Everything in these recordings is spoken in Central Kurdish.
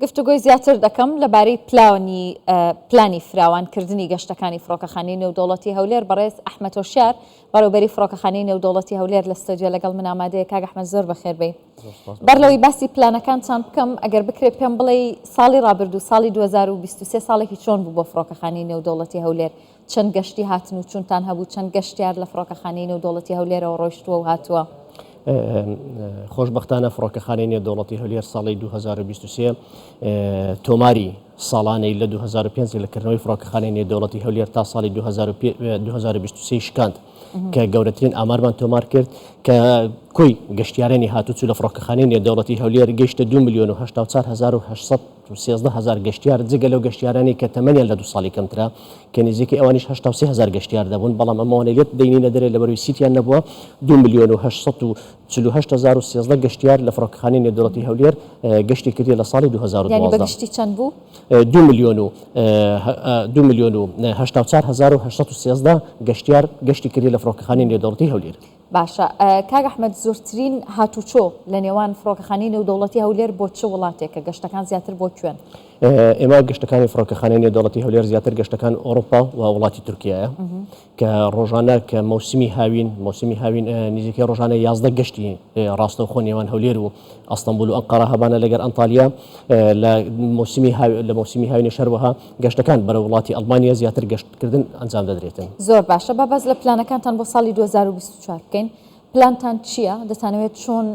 گفتوگۆی زیاتر دەکەم لەبارەی پلانی فراوانکردنی گەشتەکانی فڕۆکەخانەی نێودەوڵەتی هەولێر بەڕێز ئەحمەد هۆشیار بەڕێوەبەری فڕۆکەخانەی نێودەوڵەتی هەولێر لە ستۆدیۆ لەگەڵ من ئامادەیە. کاک ئەحمەد زۆر بەخێر بێی. بەرلەوەی باسی پلانەکانتان بکەم ئەگەر بکرێت پێم بڵێ ساڵی ڕابردوو ساڵی 2023 ساڵێکی چۆن بوو بۆ فڕۆکەخانەی نێودەوڵەتی هەولێر؟ چەند گەشتی هاتن و چونتان هەبوو؟ چەند گەشتیار لە فڕۆکەخانەی نێودەوڵەتی هەولێرەوە ڕۆیشتووە و هاتووە؟ خۆشبەختانە فڕۆکەخانەی نێودەوڵەتی هەولێر ساڵی 2023 تۆماری ساڵانەی لە 2005 لەکردنەوەی فڕۆکەخانەی نێودەوڵەتی هەولێر تا ساڵی 2023 شکاند کە گەورەترین ئامارمان تۆمار کرد کە کۆی گەشتیارانی هاتوچوو لە فڕۆکەخانەی نێودەوڵەتی هەولێر گەیشتە 2,084,813 گەشتیار جگە لەو گەشتیارانی کە تەمەنیان لە 2 ساڵی کەمترا کە نزیکەی ئەوانیش 83,000 گەشتیار دەبوون، بەڵام ئەمەوانەیەت دەینینە دەرێ لەبەروی سیتیان نەبووە. 2,848,013 گەشتیار لە فڕۆکەخانەی نێودەوڵەتی هەولێر گەشتی کردی لە ساڵی 2012. گەشتی چەند بوو؟ 2,084,813 گەشتیار گەشتی کردی لە فڕۆکەخانەی نێودەوڵەتی هەولێر. باشە کاک ئەحمەد زۆرترین هاتوچۆ لە نێوان فڕۆکەخانەی نێودەوڵەتی هەولێر بۆ چه وڵاتێکە؟ گەشتەکان زیاتر بۆ کوێن؟ ئێمە گەشتەکانی فڕۆکەخانەی نێودەوڵەتی هەولێر زیاتر گەشتەکان ئەوروپا و وڵاتی تورکیایە کە ڕۆژانە کە مەوسمی هاوین نزیکەی ڕۆژانە 11 گەشتی ڕاستەوخۆ نێوان هەولێر و ئەستەمبول و ئەنقەرە هەبانە لەگەر ئەنتالیا. لە مەوسمی هاوینی شەروەها گەشتەکان بەرە وڵاتی ئەڵمانیا زیاتر گەشتکردن ئەنجام دەدرێتن. زۆر باشە. بەبەز لە پلانەکانتان بۆ ساڵی 2024 بکەین. پلانتان چییە؟ دەتانەوێت چۆن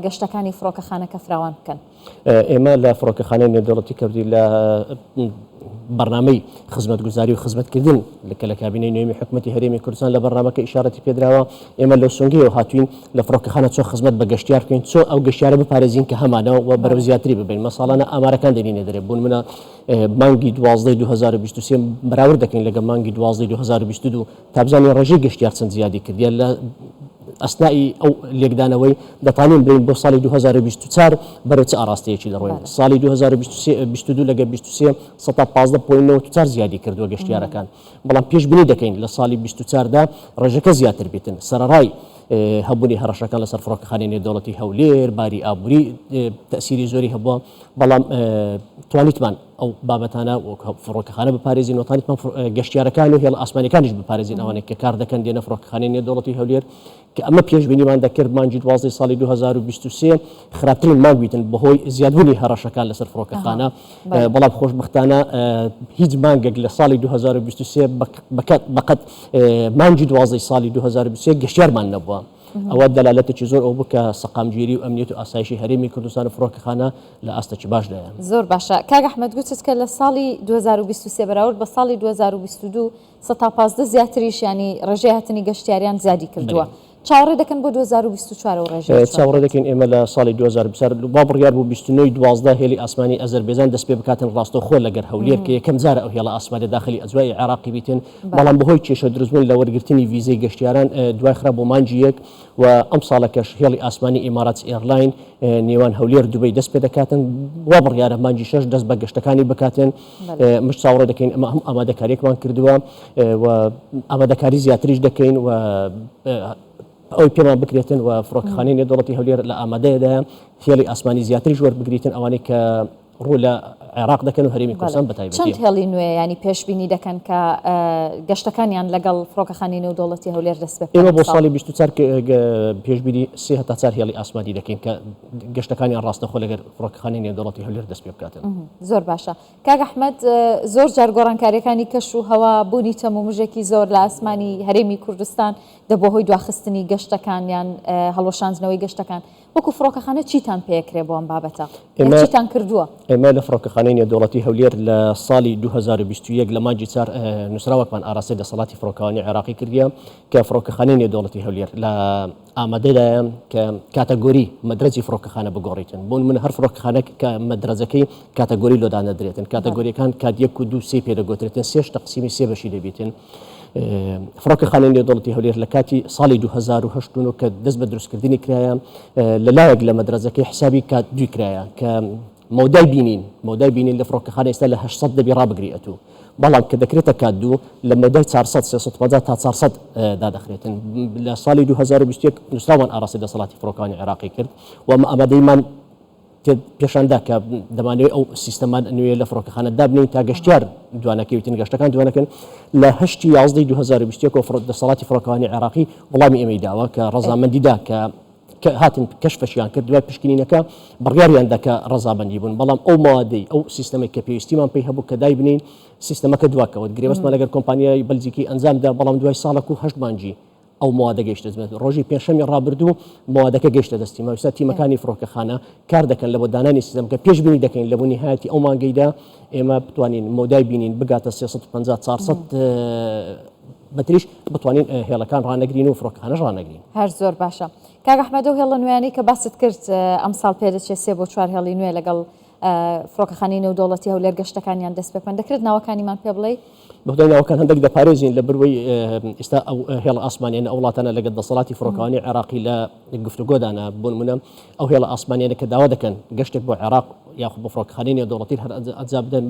گەشتەکانی فڕۆکەخانەکە فراوان بکەن؟ ئێمە لە فڕۆکەخانەی نێودەوڵەتی کەوتی لە بەرنامەی خزمەتگوزاری و خزمەتکردن لە کابینەی نوێمی حکوومەتی هەرێمی کوردستان لە بەرنامەکە ئیشارەتی پێدراوە. ئێمە لەو سۆنگەیەوە هاتوین لە فڕۆکەخانە چۆن خزمەت بە گەشتیار بکەین، چۆن ئەو گەشتیارە بپارێزین کە هەمانەوە و بەرەو زیاتری ببین. مەساڵانە ئامارەکان دەنینە دەرێ بوون منە مانگی 12 2023 بەراورد دەکەین لەگە مانگی 12 2022 تابزانی ڕێژەی گەشتیار چەند زیادی کردیان لە ئەسنایی ئەو لێکدانەوەی دەتوانین بڵین بۆ ساڵی 2024 بەرەو چ ئاراستەیەکی دەڕۆین. ساڵی 2022 لەگە 23 15.94 زیادی کردووە گەشتیارەکان، بەڵام پێشبینی دەکەین لە ساڵی 24دا ڕێژەکە زیاتر بێتن. سەرەڕای هەبوونی هەڕەشەکان لەسەر فڕۆکەخانەی نێودەوڵەتی هەولێر باری ئابووری تەسیری زۆری هەبووە، بەڵام توانیتمان ئەو بابەتانە فڕۆکەخانە بپارێزین و توانیتمان گەشتیارەکان و هێڵ ئاسمانیەکانیش بپارێزین ئەوانێک کە کار دەکەن دێنە فڕۆکەخانەی نێودەوڵەتی هەولێر کە ئەمە پێشبینیمان دەکرد مانگی 12 ساڵی 2023 خراپترین مانگ بیتن بەهۆی زیادبوونی هەڕەشەکان لەسەر فڕۆکەخانە، بەڵام خۆشبەختانە هیچ مانگێک لە ساڵی 2023 بەقەت مانگی 12 ساڵی 2023 گەشتیارمان نەبووە. ئەوە دەلالەتێکی زۆر ئەو بکە سەقامگیری و ئەمنیەت و ئاسایشی هەرێمی کوردستان و فڕۆکەخانە لە ئاستێکی باشدایە. زۆر باشە. کاک ئەحمەد گوتت کە لە ساڵی 2023 بەراورد بە ساڵی 2022 15 زیاتریش ینی ڕێژەی هاتنی گەشتیاریان زیادی کردووە. چاوەڕێ دەکەن بۆ 2024 و ڕێژەی چاوەڕێ دەکەین ئێمە لە ساڵی 2024 با بڕیار بوو 29/12 هێلی ئاسمانی ئەزەربێجان دەست پێ بکاتن ڕاستەوخۆ لەگەر هەولێر کە یەکەم جارە ئەو هێڵە ئاسمانی داخلی ئەجوای عێراقی بیتن، بەڵام بەهۆی کێشە دروستبوون لە وەرگرتنی ویزەی گەشتیاران دوای خراپ بۆ مانگی یەک و ئەم ساڵەکەش هێڵی ئاسمانی ئیماراتس ئێرلاین نێوان هەولێر دوبەی دەست پێ دەکاتن، وا بڕیارە مانگی 6 دەست بە گەشتەکانی بکاتن. مش چاوەڕێ دەکەین ئەمە هەم ئامادەکاریەکمان کردووە و ئامادەکاری زیاتریش دەکەین و ئەوی پێمان بکرێتن و فڕۆکەخانەی نێودەوڵەتی هەولێر لە ئامادەیەدایە هێڵی ئاسمانی زیاتریش وەربگریتن ئەوانەی کە ڕوو لە عێراق دەکەن و هەرێمی کوردستان بەتایبەتی. چەند هێڵی نوێ ینی پێشبینی دەکەن کە گەشتەکانیان لەگەڵ فڕۆکەخانەی نێودەوڵەتی هەولێر دەست پێ بکەن؟ ئێمە بۆ ساڵی 24 پێشبینی 3 هەتا 4 هێڵی ئاسمانی دەکەین کە گەشتەکانیان ڕاستەخۆ لەگەر فڕۆکەخانەی نێودەوڵەتی هەولێر دەست پێ بکاتن. زۆر باشە. کاک ئەحمەد زۆر جار گۆڕانکاریەکانی کەش و هەوا بوونی تەمومژێکی زۆر لە ئاسمانی هەرێمی کوردستان دەبۆ هۆی دواخستنی گەشتەکان یان هەڵوەشاندنەوەی گەشتەکان. وەکو فڕۆکەخانە چیتان پێکرێ بۆ ئەم بابەتە؟ چیتان کردووە؟ ئێمە لە فڕۆکەخانەی نێودەوڵەتی هەولێر لە ساڵی 2021 لە مانگی 4 نووسراوەکمان ئاراسی دەسەڵاتی فڕۆکەخانەی عێراقی کردیە کە فڕۆکەخانەی نێودەوڵەتی هەولێر لە ئامادەدایە کە کاتەگۆری مەدرەجی فڕۆکەخانە بگۆڕیتن. بۆن من هەر فڕۆکەخانە کە مەدرەجەکەی کاتەگۆری لۆدانە درێتن، کاتەگۆریەکان کات 1 و 2 3 پێدەگوترێتن، 3 تەقسیمی 3 بەشی دەبێتن. فڕۆکەخانەی نێودەوڵەتی هەولێر لە کاتی ساڵی 2008 کە دەست بە دروستکردنی کرایە لەلایەک لە مەدرەجەکەی حسابی کات 2 کرایە کە مەودای بینین لە فڕۆکەخانە ئێستا لە 800 دەبی ڕابگریێتو، بەڵام کە دەکرێتە کات 2 لە مەودای 400 350 تا 400 دادەخرێتن. لە ساڵی 2021 نووسراوان ئاراسی دەسەڵاتی فڕۆکەخانەی عێراقی کرد و ئامادەیمان پێشاندا کە دەمانوێت ئەو سیستەمان نوێ لە فڕۆکەخانە دابنین تا گەشتیار دوانەکەوتن گەشتەکان دوانەکەن لە 8 2021 دەسەڵاتی فڕۆکەوانی عێراقی وڵامی ئێمەی داوە کە ڕەزامەندیدا کە هاتن کەشفەشیان کرد دوای پشکنینەکە بڕیاریان دەکە ڕەزابەندی بوون بەڵام ئەو مادەی ئەو سیستەمێک کە پێویستیمان پێی هەبوو کە دای بنین سیستەمەکە دواکەوت گرێبەستمان لەگەر کۆمپانیای بەلجیکی ئەنجامدا بەڵام دوای ساڵێک و 8 مانجی ئەو موادە گەیشتە ڕۆژی پێنجشەمی ڕابردوو موادەکە گەیشتە دەستی ماویستا تیمەکانی فڕۆکەخانە کار دەکەن لە بۆ دانانی سیستەم کە پێشبینی دەکەین لە بۆ نهایەتی ئەو مانگەیدا ئێمە بتوانین مۆدای بینین بگاتە 350 400 بەتریش بتوانین هێڵەکان ڕانەگرین و فڕۆکەخانەش ڕانەگرین. هەر زۆر باشە. کاک ئەحمەد ئەو هێڵە نوێیانەی کە باست کرد ئەم ساڵ پێدەچێت 3 بۆ 4 هێڵی نوێ لەگەڵ فڕۆکەخانەی نێودەوڵەتی هەولێر گەشتەکانیان دەست پێکەن دەکرێت ناوەکانیمان پێ بڵێ؟ بەخدای ناوەکان هەندێک دەپارێزین لە بروی ئێستا ئەو هێڵە ئاسمانیانە ئەو وڵاتانە لەگەڵ دەسەڵاتی فڕۆکەوانی عێراقی لە گفتوگۆدانە بۆ نمونە ئەو هێڵە ئاسمانیانە کە داوا دەکەن گەشتێک بۆ عێراق یاخود بە فڕۆکەخانەی نێودەوڵەتی هەر ئەنجام بدەن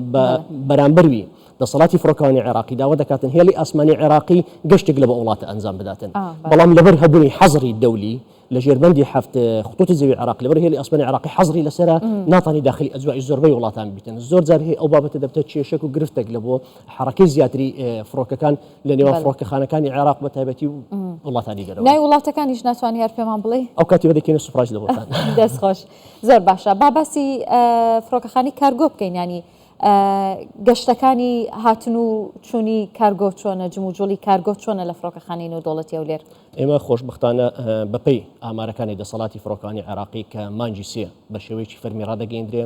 بەرامبەروی دەسەڵاتی فڕۆکەوانی عێراقی داوا دەکاتن هێڵی ئاسمانی عێراقی گەشتێک لە بە وڵاتە ئەنجام بداتن بەڵام لەبەر هەبوونی حەزری دەولی لە ژێربەندی خطوط زەوی عراق لەبەر هێڵی ئاسمانی عراقی حەزری لەسرە ناتوانانی داخلی ئەجوای زۆربەی وڵاتان بیتن زۆر جار هەیە ئەو بابەتە دەبتە کێشەک و گرفتێک لە بۆ حرەکەی زیاتری فڕۆکەکان لە نێوان فڕۆکەخانەکانی عێراق بە تایبەتی و وڵاتانی دەرەوە ناوی وڵاتەکانیش ناتوانانی هەر پێمان بڵێ ئەو کاتی وەدەکەینە سوپڕایز لە بۆتان دەستخۆش زۆر باشە با باسی فڕۆکەخانی کارگۆ بکەین ینی گەشتەکانی هاتن و چوونی کارگۆ چۆنە جموجۆڵی کارگۆ چۆنە لە فڕۆکەخانەی نێودەوڵەتی هەولێر ئێمە خۆشبختانە بەپەی ئامارەکانی دەسەڵاتی فڕۆکەخانی عێراقی کە مانجی 3 بە شێوەیەکی فەرمی ڕادەگەیەندرێ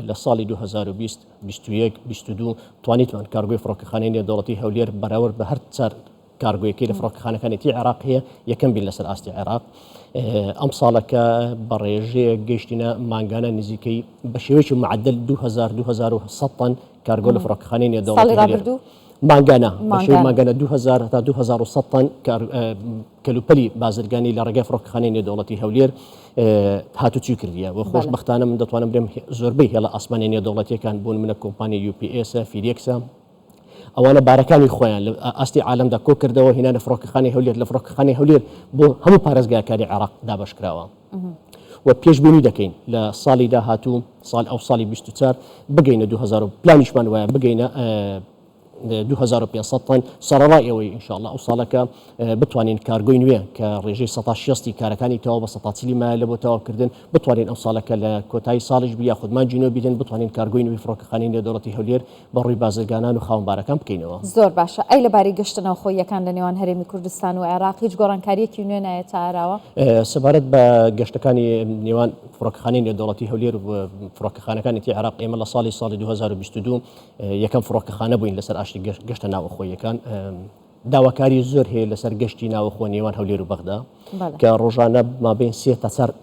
لە ساڵی 2020 21 22 توانیتمان کارگۆی فڕۆکەخانەی نێودەوڵەتی هەولێر بەراورد بە هەر چار کارگۆیەکەی لە فڕۆکەخانەکانی عێراق هەیە یەکەم بین لەسەر ئاستی عێراق ئەم ساڵەکە بە ڕێژەیە گەیشتینە مانگانە نزیکەی بە شێوەیەکی معدل 2100 تن کارگۆ لە فڕۆکەخانەی نێودەوڵەتی هەولێر مانگانە بەشێوەی مانگانە 2000 تا 2100 تن کەلوپەلی بازرگانی لە ڕێگای فڕۆکەخانەی نێودەوڵەتی هەولێر هاتوچی کردیە و خۆشبەختانە من دەتوانم بڵێم زۆربەی هێڵە ئاسمانی نێودەوڵەتیەکان بوون منە کۆمپانی UPS فیدێکسە ئەوانە بارەکانی خۆیان لە ئاستی عالەمدا کۆ کردەوە هێنانە فڕۆکەخانەی هەولێر لە فڕۆکەخانەی هەولێر بۆ هەموو پارێزگاکانی عێراق دابەشکراوە و پێشبینی دەکەین لە ساڵی داهاتوو ئەو ساڵی 24 بگەینە 2000 پلانیشمان وایە بگەینە 2500 تن سەرەڕای ئەوەی ئینشاءالله ئەو ساڵەکە بتوانین کارگۆی نوێ کە ڕێژەی 160 کارەکانی تەواو بە 140 مایە لە بۆ تەواوکردن بتوانین ئەو ساڵەکە لە کۆتایی ساڵیش بیا خودمان جینۆ بیدن بتوانین کارگۆی نوێی فڕۆکەخانەی نێودەوڵەتی هەولێر بە ڕووی بازرگانان و خاوەنبارەکان بکەینەوە زۆر باشە ئەی لەبارەی گەشتنەوە خۆیەکان لە نێوان هەرێمی کوردستان و عێراق هیچ گۆڕانکاریەکی نوێ نایە تا ئاراوە سەبارەت بە گەشتەکانی نێوان فڕۆکەخانەی نێودەوڵەتی هەولێر و فڕۆکەخانەکانی عێراق ئێمە لە ساڵی 2022 یەکەم فڕۆکەخانە بووین لەسەر ئاشتی گەشتە ناوەخۆیەکان داواکاری زۆر هەیە لەسەر گەشتی ناوەخۆ نێوان هەولێر و بەغدا کە ڕۆژانە مابین 3 تا 4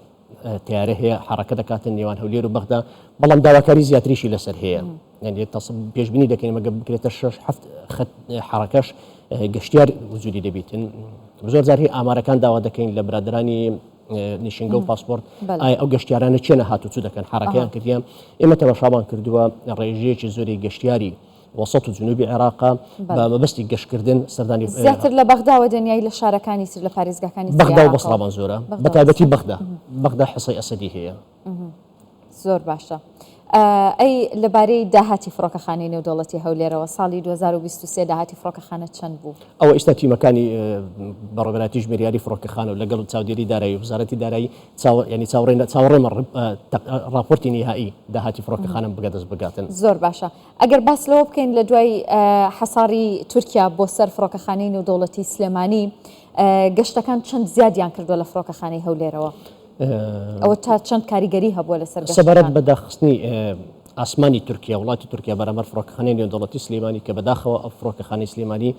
تیارە هەیە حرەکە دەکاتن نێوان هەولێر و بەغدا بەڵام داواکاری زیاتریشی لەسەر هەیە یعنی پێشبینی دەکەین مەگە بکرێتە 6-7 حرەکەش گەشتیار وجودی دەبێتن زۆر جار هەیە ئامارەکان داوا دەکەین لە برادرانی نیشنگە و پاسپۆرت ئەو گەشتیارانە چێنە هاتوچوو دەکەن حرەکەیان کردیان ئێمە تەماشامان کردووە ڕێژەیەکی زۆری گەشتیاری وسط و جنوبی عێراق بە مەبەستی گەشتکردن سەردانی زیاتر لە بەغداوە دنیای لە شارەکانی تر لە پارێزگاکانی بەغدا و بەسڵامان زۆرە بەتایبەتی بەغدا حسەی ئەسەدی هەیە زۆر باشە ئەی لەبارەی داهاتی فڕۆکەخانەی نێودەوڵەتی هەولێرەوە ساڵی 2023 داهاتی فڕۆکەخانە چەند بوو ئەوە ئێستا تیمەکانی بەڕێوەبەری ژمێریاری فڕۆکەخانە و لەگەڵ چاودێری دارایی و وزارەتی دارایی ینی چاوەڕێمە راپۆرتی نهایی داهاتی فڕۆکەخانە بگەدەست بگاتن زۆر باشە ئەگەر باس لەوە بکەین لە دوای حەساری تورکیا بۆ سەر فڕۆکەخانەی نێودەوڵەتی سلێمانی گەشتەکان چەند زیادیان کردووە لە فڕۆکەخانەی هەولێرەوە ئەوە تا چەند کاریگەری هەبووە لەسەر سەبارەت بە داخستنی ئاسمانی تورکیا وڵاتی تورکیا بەرامبەر فڕۆکەخانەی نێودەوڵەتی سلێمانی کە بەداخەوە ئەو فڕۆکەخانەی سلێمانی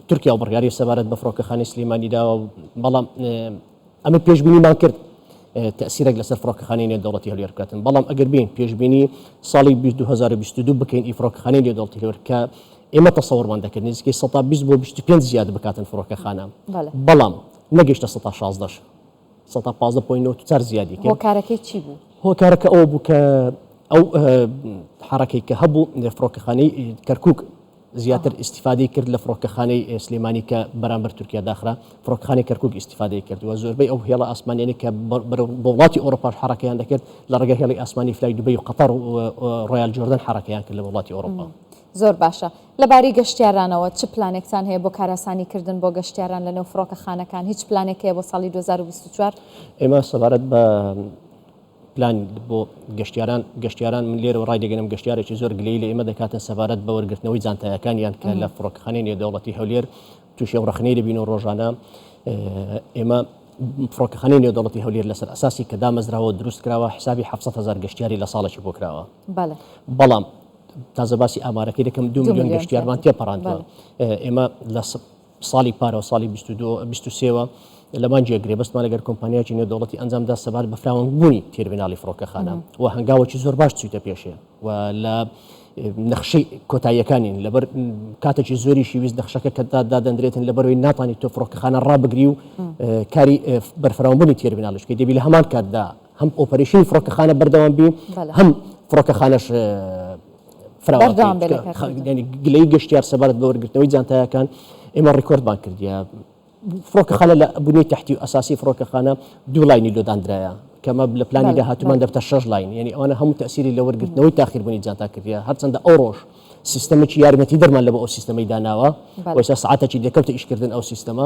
تورکیا و بڕیاری سەبارەت بە فڕۆکەخانەی سلێمانیداوە بەڵام ئەمە پێشبینیمان کرد تأثیرێک لەسەر فڕۆکەخانەی نێودەوڵەتی هەولێر بکاتن بەڵام ئەگەر بین پێشبینی ساڵی 2022 بکەین فڕۆکەخانەی نێودەوڵەتی هەولێر کە ئێمە تەسەوڕمان دەکرد نزیکەی 120 بۆ 25 زیاد بکاتن فڕۆکەخانە بەڵام نەگەیشتە 116 115.9 زیادی کرد هۆکارەکەی چی بوو؟ هۆکارەکە ئەوە بوو کە ئەو حرەکەی کە هەبوو فڕۆکەخانەی کەرکووک زیاتر استیفادەی کرد لە فڕۆکەخانەی سلێمانی کە بەرامبەر تورکیا داخرا فڕۆکەخانەی کەرکووک استیفادەی کردووە زۆربەی ئەو هێڵە ئاسمانیانی کە بە وڵاتی ئەوروپا حرەکەیان دەکرد لە ڕێگە هێڵی ئاسمانی فلای دوبەی و قەتەر و ڕۆیال جۆردن حرەکەیان کرد لە وڵاتی ئەوروپا. زۆر باشە لەباری گەشتیارانەوە چ پلانێکتان هەیە بۆ کارەسانیکردن بۆ گەشتیاران لەنێو فڕۆکەخانەکان هیچ پلانێکەیە بۆ ساڵی 2024 ئێمە سەبارەت بە پلان بۆ گەشتیاران من لێرە ڕای دەگەنم گەشتیارێکی زۆر گلەی لە ئێمە دەکاتن سەبارەت بە وەرگرتنەوەی جانتایەکانیان کە لە فڕۆکەخانەی نێودەوڵەتی هەولێر تووشی ئەو ڕەخنەی دەبین و ڕۆژانە ئێمە فڕۆکەخانەی نێودەوڵەتی هەولێر لەسەر ئەساسی کە دامەزراوە دروست کراوە حسابی 700,000 گەشتیاری لە ساڵێکی بۆ کراوە بەڵام تازە باسی ئامارەکەی دەکەم 2 میلیۆن گەشتیارمان تێپەڕاندوە ئێمە لە ساڵی پارە و ساڵی 2023ەوە لەمان جێگرێ بەستمان لەگەر کۆمپانیاکی نێودەوڵەتی ئەنجامدا سەبارەت بە فراوانبوونی تێرمیناڵی فڕۆکەخانە و هەنگاوێکی زۆر باش چوویتە پێشێ و لە نەخشەی کۆتاییەکانین لەبەر کاتێکی زۆریشی ویست نەخشەکە کە دادەندرێتن لەبەرەوەی ناتوانانی تۆ فڕۆکەخانە ڕابگری و کاری بەرفراوانبوونی تێرمیناڵشکەی دەبی لە هەمان کاتدا هەم ئۆپەرێشنی فڕۆکەخانە بەردەوام بی هەم فڕۆکەخانەش فراوانی گلەی گەشتیار سەبارەت بە وەرگرتنەوەی جانتایەکان ئێمە ڕیکۆردمان کردیە فڕۆکەخانە لە بنیەی تەحتی و ئەساسی فڕۆکەخانە 2 لاینی لۆدانرایە کەمە لە پلانی داهاتوومان دەبتە 6 لاین یعنی ئەوانە هەموو تەسیری لە وەرگرتنەوەی تاخیربوونی جانتا کردیە هەرچەندە ئەو ڕۆژ سیستەمێکی یارمەتی دەرمان لە بۆ ئەو سیستەمەی داناوە وەسا سعاتێکی دەکەوتە ئیشکردن ئەو سیستەمە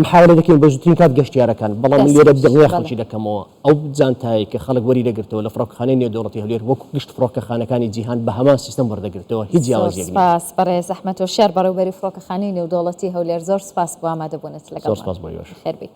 محاولە دەکەین بە زووترین کات گەشتیارەکان بەڵام من لێرە دڵنیا خەڵکی دەکەمەوە ئەو جانتایی کە خەڵک وەری دەگرتەوە لە فڕۆکەخانەی نێودەوڵەتی هەولێر وەکو گشت فڕۆکەخانەکانی جیهان بە هەمان سیستەم وەردەگرتەوە هیچ جیاوازیەک نییە. سپاس بەڕێز ئەحمەد هۆشیار بەڕێوەبەری فڕۆکەخانەی نێودەوڵەتی هەولێر زۆر سپاس بۆ ئامادەبوونت لەگەڵمان. زۆر سپاس بۆ یۆش. خێر بێ.